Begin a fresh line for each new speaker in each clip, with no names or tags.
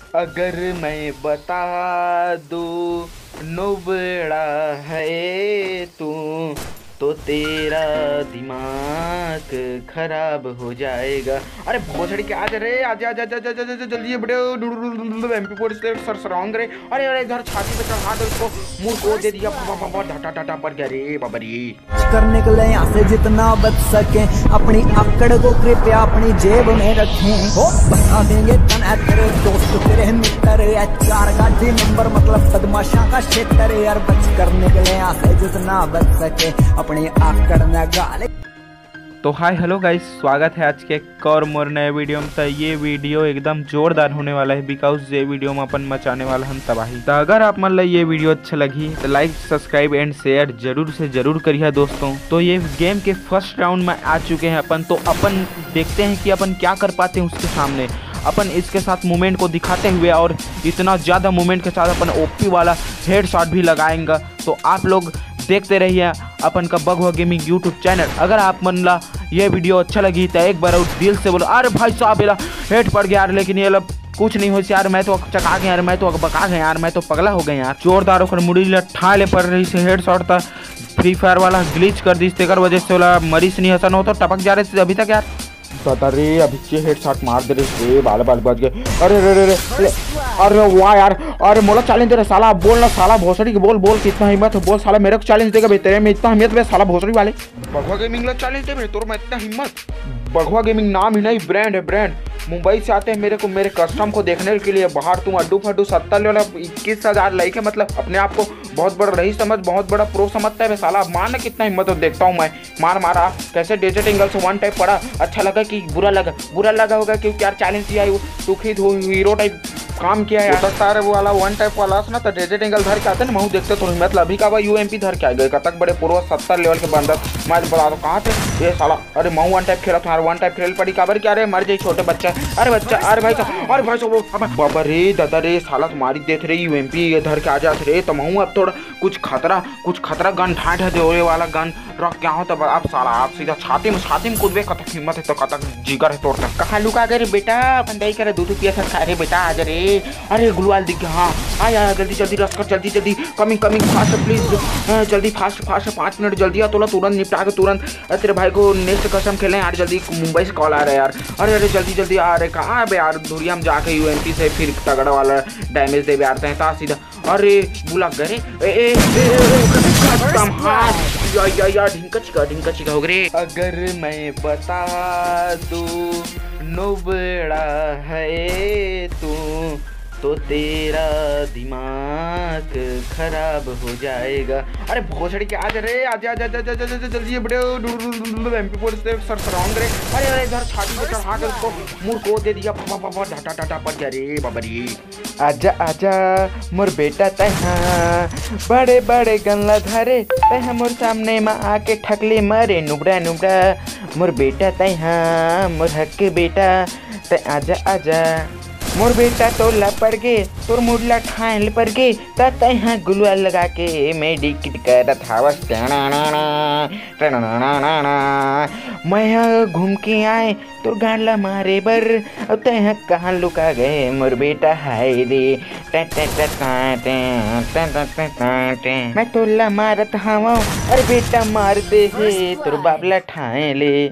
अगर मैं बता दूँ नुबड़ा है तू तो तेरा दिमाग खराब हो जाएगा। अरे भोसड़ी के आज रे आजा आजा आजा आजा आजा जल्दी बड़े MP4 से सरसराउंड रे। अरे अरे इधर छाती पे चढ़ा दो इसको, मुंह को दे दिया ढाटा ढाटा पर गया रे बाबा रे।
करने के लिए यहाँ से जितना बच सके अपनी आकड़ को कृपया अपनी जेब में रखें। हो बता देंगे तन तेरे दोस्त तेरे मित्र या चार गाड़ी नंबर मतलब बदमाशा का क्षेत्र यार। बच करने के लिए यहाँ से जितना बच सके अपनी आकड़ में गाले।
तो हाय हेलो गाइस, स्वागत है आज के एक और मोर नए वीडियो में। तो ये वीडियो एकदम जोरदार होने वाला है बिकॉज ये वीडियो में अपन मचाने वाला हम तबाही। तो अगर आप मान लो ये वीडियो अच्छा लगी तो लाइक सब्सक्राइब एंड शेयर जरूर से जरूर करिए दोस्तों। तो ये गेम के फर्स्ट राउंड में आ चुके हैं अपन, तो अपन देखते हैं कि अपन क्या कर पाते हैं उसके सामने। अपन इसके साथ मूवमेंट को दिखाते हुए और इतना ज़्यादा मूवमेंट के साथ अपन ओपी वाला हेडशॉट भी लगाएंगे। तो आप लोग देखते रहिए अपन का बगवा गेमिंग यूट्यूब चैनल। अगर आप मन ला ये वीडियो अच्छा लगी तो एक बार दिल से बोलो अरे भाई साहब ये हेड पड़ गया यार, लेकिन ये कुछ नहीं हो यार, मैं तो चका गया यार, मैं तो बका गया यार, मैं तो पगला हो गया यार। जोरदार होकर मुड़ी ठा ले पड़ रही से हेडशॉट था। फ्री फायर वाला ग्लिच कर दी तेकर वजह से वाला मरीज नहीं हसन हो तो टपक जा रहे थे अभी तक यार। दादा रे अभी हेडशॉट मार दे रहे बाल बाल बच गए। अरे रे रे रे अरे वाह यार, अरे मोला चैलेंज दे रहा साला। बोल ना साला भोसड़ी की, बोल बोल कितना हिम्मत है, बोल साला मेरे को चैलेंज देगा भाई। तेरे में इतना हिम्मत है साला भोसड़ी वाले। बगवा गेमिंग ला चैलेंज दे मेरे, तोर में इतना हिम्मत। बगवा गेमिंग नाम ही नहीं ब्रांड है, ब्रांड। मुंबई से आते हैं मेरे कस्टम को देखने के लिए बाहर। तुम अड्डू फड्डू 70 वाला 21,000 लाइक है, मतलब अपने आप को बहुत बड़ा रही समझ, बहुत बड़ा प्रो समझता है साला। मान ना कितना हिम्मत हो, देखता हूँ मैं। मारा कैसे डेजर्ट एंगल से वन टाइप पड़ा। अच्छा लगा कि बुरा लगा होगा क्योंकि यार चैलेंज दिया है, तू खुद हीरो टाइप काम किया है यार। सारे वो वाला वन टाइप वाला ना तो डेजर्ट एंगल धर के आते ना महू देखते थोड़ी, मतलब अभी का UMP धर के आ गए कतक बड़े पूर्व 70 लेवल के बंदर। मैं बता दो कहाँ थे ये साला। अरे महू वन टाइप खेला तुम्हारा, वन टाइप खेल पड़ी काबर क्या रे, मर जाए छोटे बच्चा। अरे बच्चा अरे भाई साहब, अरे भाई साहब बाबा रे दादा रे साला तुम्हारी देख रही UMP ये धर के आ जाते रे। तो महू अब थोड़ा कुछ खतरा गन ढांढ दे वाला गन रख क्या हो। तब आप साला आप सीधा छाती में कूदबे, कतक हिम्मत है तो कतक जिगर है तोड़ता। कहाँ लुका गए रे बेटा, बंदाई करे दूध पिया खा रे बेटा आज रे। अरे गुलवाल दिख गया, हाँ आया जल्दी रस कर, जल्दी कमिंग फास्ट प्लीज, जल्दी फास्ट 5 मिनट जल्दी आ, तुरंत निपटा के तुरंत। तेरे भाई को नेक्स्ट कसम खेलें यार, जल्दी मुंबई से कॉल आ रहा है यार। अरे जल्दी आ रहे कहाँ है यार, धुरिया में जाके UMP से फिर तगड़ा वाला डैमेज दे आते हैं ता सीधा। अरे बुला गए यार, ढिंका चिका हो गए। अगर मैं बता दूँ नुबड़ा है तू तो तेरा दिमाग खराब हो जाएगा। अरे भोसड़ी के आज रे आजा जल्दी बड़े MP4 से सरसराउंड रे। अरे इधर छाती पे चढ़ा कर उसको मुंह को दे दिया ढाटा ढाटा पर गया रे बाबा रे। आजा मोर बेटा तहाँ बड़े गल्ला धरे तहाँ मोर सामने में आके ठकले मरे नुबड़ा मोर बेटा तहाँ मोर हक बेटा त आजा मोर बेटा तोला पड़ गे तोर मुडला ठान पड़ गे तहाँ गुलवा लगा के मैं डिकट करत हवस। मैं घूम के आए तोर गांडला मारे बर, अब तहाँ कहाँ लुका गए मोर बेटा हाय रे। मैं तोला मारत हवा, अरे बेटा मार दे हे तोर बाबला ठाए ले।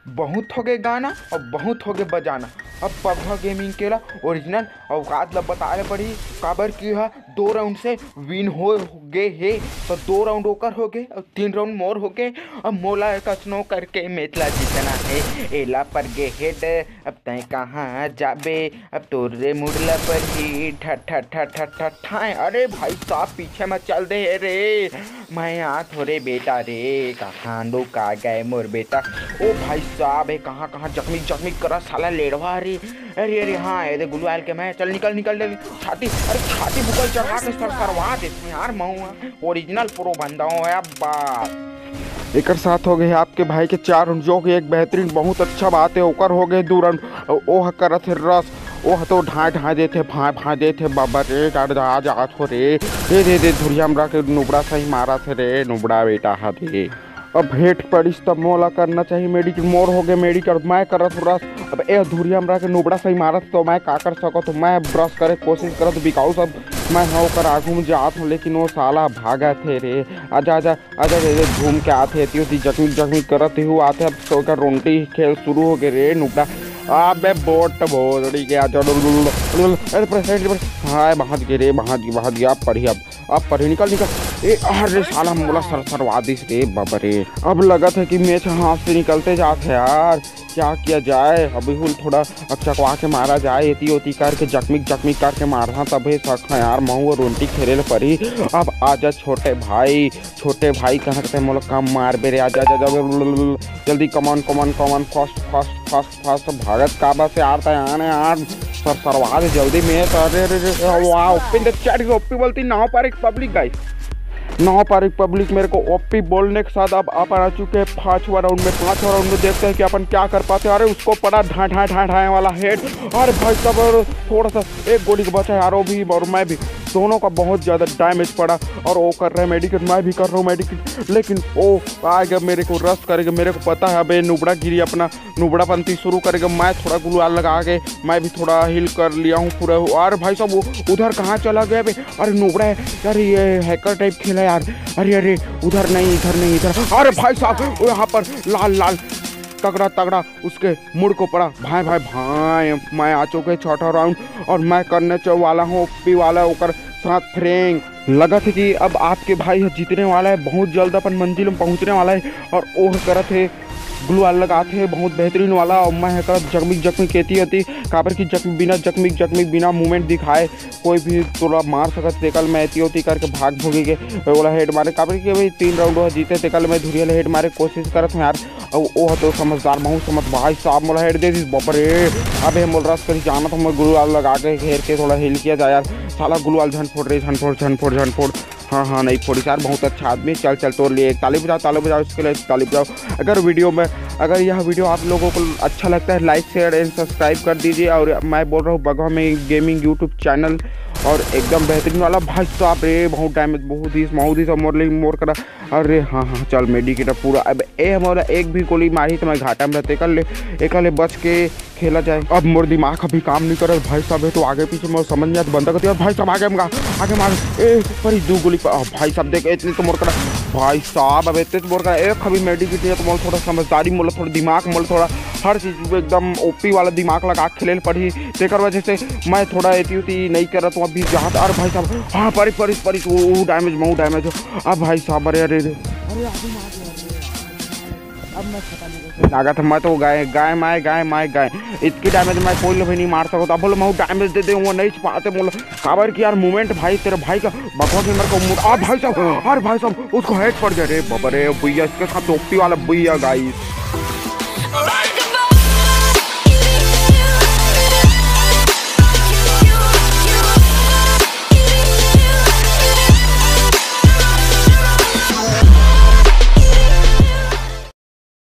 बहुत हो गए गाना और बहुत हो गए बजाना। अब बगवा गेमिंग के ओरिजिनल औकात ला बताए पड़ी काबर की है। 2 राउंड से विन हो गए है, तो 2 राउंड ओकर हो गए और 3 राउंड मोर हो गए। अब मोला कसनो करके मेतला जीतना है। एला पर गे हेड अब तय कहाँ जाबे, अब तोरे मुड़ला पर ही ठाए। अरे भाई साहब पीछे में चल दे रे, मैं यहाँ थोड़े बेटा रे कहाँ लुका गए मोर बेटा। ओ भाई साहब कहाँ जख्मी करा साला लेड़वा रे। अरे हाँ ये गुलवाल के मैं चल निकल छाती, अरे छाती बुकल चढ़ा के सरवा देते यार। मैं ओरिजिनल प्रो बंदा हूँ बात। एक साथ हो गए आपके भाई के 4 राउंड, जो कि एक बेहतरीन बहुत अच्छा बात है। ओकर हो गए 2 राउंड। ओह करत है रस, ओह तो ढा देते भा देते बाबा रे जा थो रे। दे धुरिया हमरा के नुबड़ा सही मारा थे रे नुबड़ा बेटा हा दे।
अब हेठ पड़ी तब मोला करना चाहिए मेडिकल मोर हो गए मेडिकल मैं करत रस। अब ए धुरिया हमरा के नुबड़ा सही मारत तो मैं का कर सको तो मैं ब्रश करे कोशिश करत बिकाऊ सब मैं हो कर आगू में जात हूँ लेकिन वो साला भागा थे रे। आजा आजा आजा रे घूम के आते थी जख्मी जख्मी करत ही आते अब सो कर रोंटी खेल शुरू हो गए रे नुबड़ा। अबे बोट बोड़ी के आजा अरे प्रेसिडेंट हाँ भाज गए रे भाज गया अब पढ़ी निकल ए अरे साला मोला सरसरवादिश रे बबरे। अब लगा था कि मैच हाथ से निकलते जाते यार क्या किया जाए। अभी हुल थोड़ा चकवा के मारा जाए एती ओती करके जख्मी करके मारना तभी सक यार महू रोंटी खेले पड़ी। अब आजा छोटे भाई कहते मोला कम मार बेरे आजा जल्दी कमान फास्ट भारत काबा से आता है यार सरसरवा जल्दी में ओपी बोलती नाव पर एक पब्लिक गाइस नाव पर एक पब्लिक मेरे को ओपी बोलने के साथ अब अपन आ चुके हैं 5वां राउंड में देखते हैं कि अपन क्या कर पाते हैं। अरे उसको पड़ा ढाए वाला हेड। अरे भाई साहब थोड़ा सा एक गोली का बचा यार वो भी और मैं भी दोनों का बहुत ज़्यादा डैमेज पड़ा और वो कर रहे हैं मेडिकेट मैं भी कर रहा हूँ मेडिकेट लेकिन वो आएगा मेरे को रश करेगा। मेरे को पता है अबे नुबड़ा गिरी अपना नुबड़ापंथी शुरू करेगा। मैं थोड़ा गुलाल लगा के मैं भी थोड़ा हिल कर लिया हूँ पूरा। और भाई साहब वो उधर कहाँ चला गया बे। अरे नुबड़ा है यार ये हैकर टाइप खेला यार। अरे उधर नहीं इधर। अरे भाई साहब यहाँ पर लाल तगड़ा उसके मुड़ को पड़ा। भाई मैं आ चुके 6वां राउंड और मैं करने वाला हूँ ओपी वाला ओकर साथ फ्रेंग। लगा था कि अब आपके भाई जीतने वाला है बहुत जल्द अपन मंजिल में पहुँचने वाला है और वो करत है ग्लू वाल लगाते हैं बहुत बेहतरीन वाला। और मैं कर जख्मी कहती होती काबर की जख्मी बिना मूवमेंट दिखाए कोई भी थोड़ा मार सकत थे। कल मैं ऐती होती करके भाग भोगी के वाला हेड मारे काबर की भाई 3 राउंड जीते थे। कल मैं धुरिया हेड मारे कोशिश करत हूँ यार और वो तो समझदार बहुत समझ भाई साहब मोला हेड दे दी बपरे। अबे मोल रस करी जाना तो मैं ग्लू वाल लगा के घेर के थोड़ा हिल किया जाए यार। साला ग्लू वाल झनफोड़ हाँ नहीं फोड़ी यार बहुत अच्छा आदमी। चल तोड़ लिए ताली बजाओ इसके लिए ताली बजाओ। अगर यह वीडियो आप लोगों को अच्छा लगता है लाइक शेयर एंड सब्सक्राइब कर दीजिए। और मैं बोल रहा हूँ बगवा में गेमिंग यूट्यूब चैनल और एकदम बेहतरीन वाला भाई साहब रे बहुत डैमेज बहुत ही मोर करा। अरे हाँ चल मेडिकेट पूरा। अब मोरा एक भी गोली मारी तो मैं घाटा में रहते एक बच के खेला जाए। अब मोर दिमाग अभी काम नहीं कर भाई साहब है तो आगे पीछे मैं समझ नहीं आता बंदा करती है। भाई साहब आगे मार पर 2 गोली भाई साहब देख इतने तो मोर करा भाई साहब। अब इतने तो मोर करा एक अभी मेडिकेट है तो मोल थोड़ा समझदारी मोल थोड़ा दिमाग मोल थोड़ा हर चीज़ एकदम ओपी वाला दिमाग लगा खेले पड़ी तेकर वजह से मैं थोड़ा एती नहीं कर रहा तो अभी जहाँ। अरे भाई साहब हाँ परिस वो डैमेज अब भाई साहब अरे अब मैं पता नहीं लगा था मैं तो गाय माए इतनी डैमेज मैं कोई भी नहीं मार सकता। अब बोलो मैं डैमेज दे वो नहीं पाते बोलो काबर की यार मूवमेंट भाई तेरे भाई का बकवा के मेरे को भाई साहब उसको हेड पड़ गया रे बबरे भैया इसके साथ ओपी वाला भैया गाइस।